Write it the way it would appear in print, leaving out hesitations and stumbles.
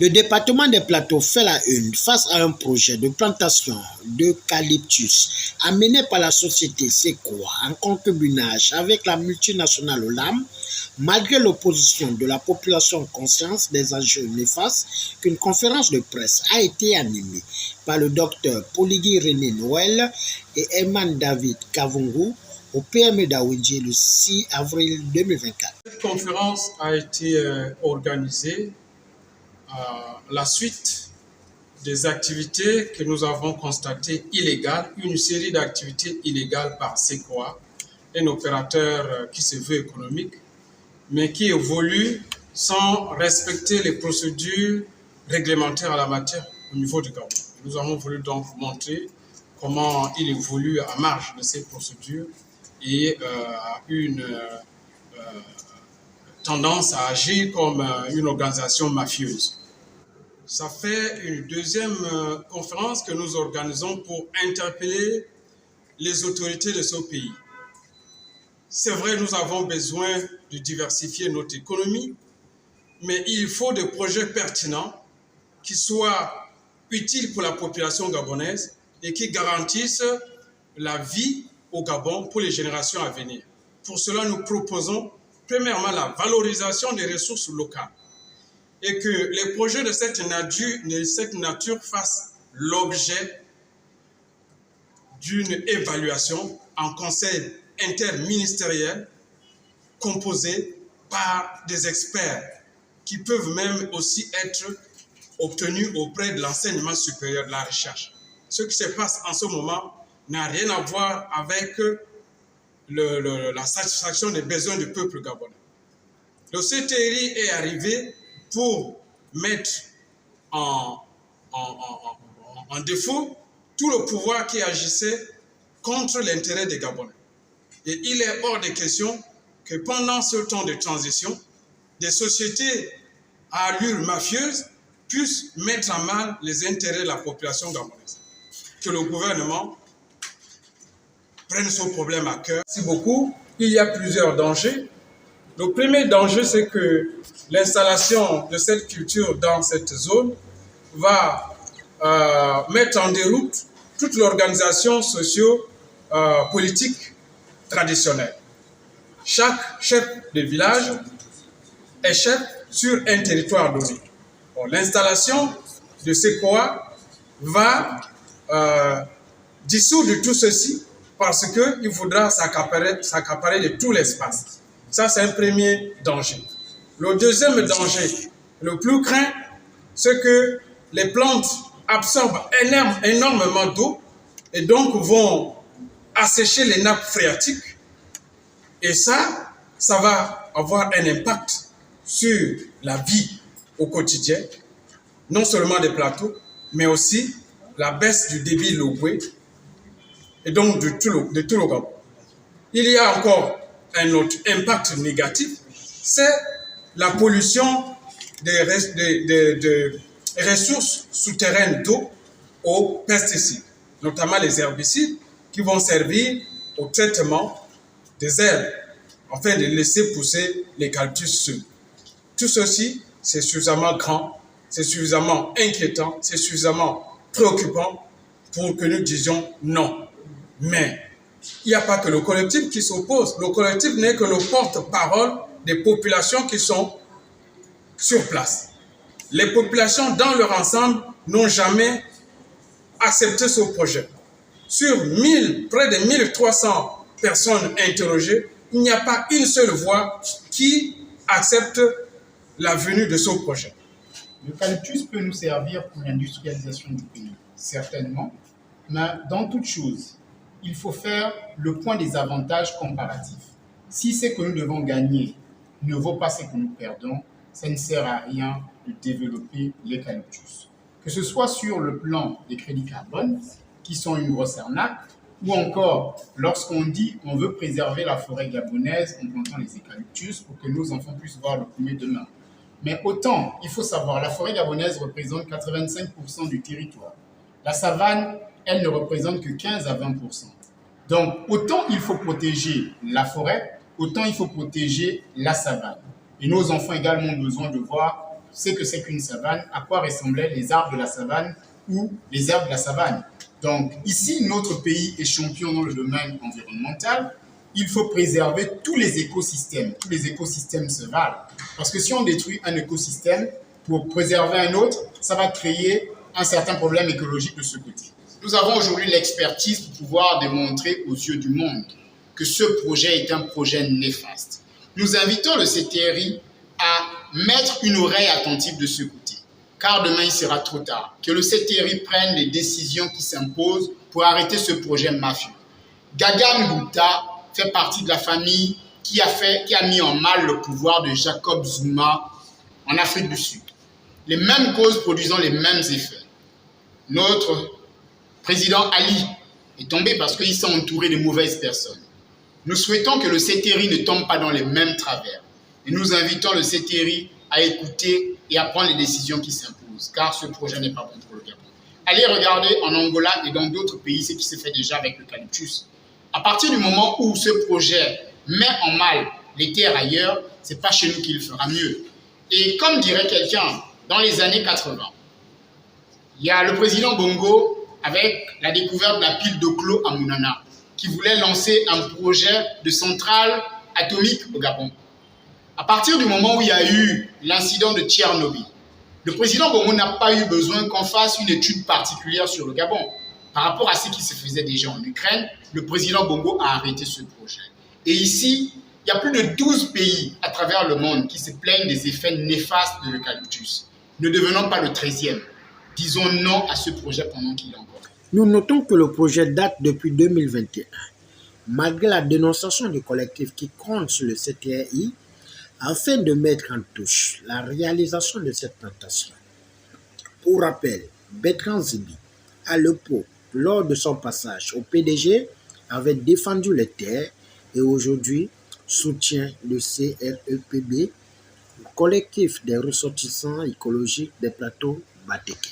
Le département des Plateaux fait la une face à un projet de plantation d'eucalyptus amené par la société Sequoia en concubinage avec la multinationale Olam, malgré l'opposition de la population consciente des enjeux néfastes, qu'une conférence de presse a été animée par le docteur Polygui René Noël et Herman David Kavungu au PME d'Awidji le 6 avril 2024. Cette conférence a été organisée à la suite des activités que nous avons constatées illégales, une série d'activités illégales par Sequoia, un opérateur qui se veut économique, mais qui évolue sans respecter les procédures réglementaires à la matière au niveau du Gabon. Nous avons voulu donc montrer comment il évolue à marge de ces procédures et a une tendance à agir comme une organisation mafieuse. Ça fait une deuxième conférence que nous organisons pour interpeller les autorités de ce pays. C'est vrai, nous avons besoin de diversifier notre économie, mais il faut des projets pertinents qui soient utiles pour la population gabonaise et qui garantissent la vie au Gabon pour les générations à venir. Pour cela, nous proposons premièrement la valorisation des ressources locales et que les projets de cette nature fassent l'objet d'une évaluation en conseil interministériel composé par des experts qui peuvent même aussi être obtenus auprès de l'enseignement supérieur de la recherche. Ce qui se passe en ce moment n'a rien à voir avec la satisfaction des besoins du peuple gabonais. Le CTRI est arrivé pour mettre en défaut tout le pouvoir qui agissait contre l'intérêt des Gabonais. Et il est hors de question que pendant ce temps de transition, des sociétés à allure mafieuse puissent mettre à mal les intérêts de la population gabonaise. Que le gouvernement prenne ce problème à cœur. Merci beaucoup. Il y a plusieurs dangers. Le premier danger, c'est que l'installation de cette culture dans cette zone va mettre en déroute toute l'organisation socio-politique traditionnelle. Chaque chef de village est chef sur un territoire donné. Bon, l'installation de Sequoia va dissoudre tout ceci parce qu'il faudra s'accaparer de tout l'espace. Ça, c'est un premier danger. Le deuxième danger, le plus craint, c'est que les plantes absorbent énormément d'eau et donc vont assécher les nappes phréatiques. Et ça va avoir un impact sur la vie au quotidien, non seulement des plateaux, mais aussi la baisse du débit Logoué et donc de tout le Gabon. Il y a encore un autre impact négatif, c'est la pollution des ressources souterraines d'eau aux pesticides, notamment les herbicides qui vont servir au traitement des herbes afin de laisser pousser l'eucalyptus seul. Tout ceci, c'est suffisamment grand, c'est suffisamment inquiétant, c'est suffisamment préoccupant pour que nous disions non. Mais il n'y a pas que le collectif qui s'oppose. Le collectif n'est que le porte-parole des populations qui sont sur place. Les populations dans leur ensemble n'ont jamais accepté ce projet. Sur près de 1300 personnes interrogées, il n'y a pas une seule voix qui accepte la venue de ce projet. L'eucalyptus peut nous servir pour l'industrialisation du pays, certainement, mais dans toute chose, il faut faire le point des avantages comparatifs. Si ce que nous devons gagner ne vaut pas ce que nous perdons, ça ne sert à rien de développer l'eucalyptus. Que ce soit sur le plan des crédits carbone, qui sont une grosse arnaque, ou encore lorsqu'on dit qu'on veut préserver la forêt gabonaise en plantant les eucalyptus pour que nos enfants puissent voir le premier demain. Mais autant, il faut savoir, la forêt gabonaise représente 85% du territoire. La savane, elle ne représente que 15 à 20%. Donc, autant il faut protéger la forêt, autant il faut protéger la savane. Et nos enfants également ont besoin de voir sait que c'est qu'une savane, à quoi ressemblaient les arbres de la savane ou les herbes de la savane. Donc ici, notre pays est champion dans le domaine environnemental. Il faut préserver tous les écosystèmes. Tous les écosystèmes se valent. Parce que si on détruit un écosystème pour préserver un autre, ça va créer un certain problème écologique de ce côté. Nous avons aujourd'hui l'expertise pour pouvoir démontrer aux yeux du monde que ce projet est un projet néfaste. Nous invitons le CTRI à mettre une oreille attentive de ce côté, car demain il sera trop tard. Que le CTRI prenne les décisions qui s'imposent pour arrêter ce projet mafieux. Gaga Ngouta fait partie de la famille qui a mis en mal le pouvoir de Jacob Zuma en Afrique du Sud. Les mêmes causes produisant les mêmes effets. Notre président Ali est tombé parce qu'il s'est entouré de mauvaises personnes. Nous souhaitons que le CTRI ne tombe pas dans les mêmes travers. Et nous invitons le CTRI à écouter et à prendre les décisions qui s'imposent, car ce projet n'est pas bon pour le Gabon. Allez regarder en Angola et dans d'autres pays ce qui se fait déjà avec l'eucalyptus. À partir du moment où ce projet met en mal les terres ailleurs, ce n'est pas chez nous qu'il fera mieux. Et comme dirait quelqu'un, dans les années 80, il y a le président Bongo avec la découverte de la pile de Clos à Mounana, qui voulait lancer un projet de centrale atomique au Gabon. À partir du moment où il y a eu l'incident de Tchernobyl, le président Bongo n'a pas eu besoin qu'on fasse une étude particulière sur le Gabon. Par rapport à ce qui se faisait déjà en Ukraine, le président Bongo a arrêté ce projet. Et ici, il y a plus de 12 pays à travers le monde qui se plaignent des effets néfastes de l'eucalyptus. Ne devenons pas le 13e. Disons non à ce projet pendant qu'il est encore. Nous notons que le projet date depuis 2021. Malgré la dénonciation du collectif qui compte sur le CTRI, afin de mettre en touche la réalisation de cette plantation. Pour rappel, Bertrand Zibi, à l'EPO, lors de son passage au PDG, avait défendu les terres et aujourd'hui soutient le CREPB, le collectif des ressortissants écologiques des plateaux Batéké.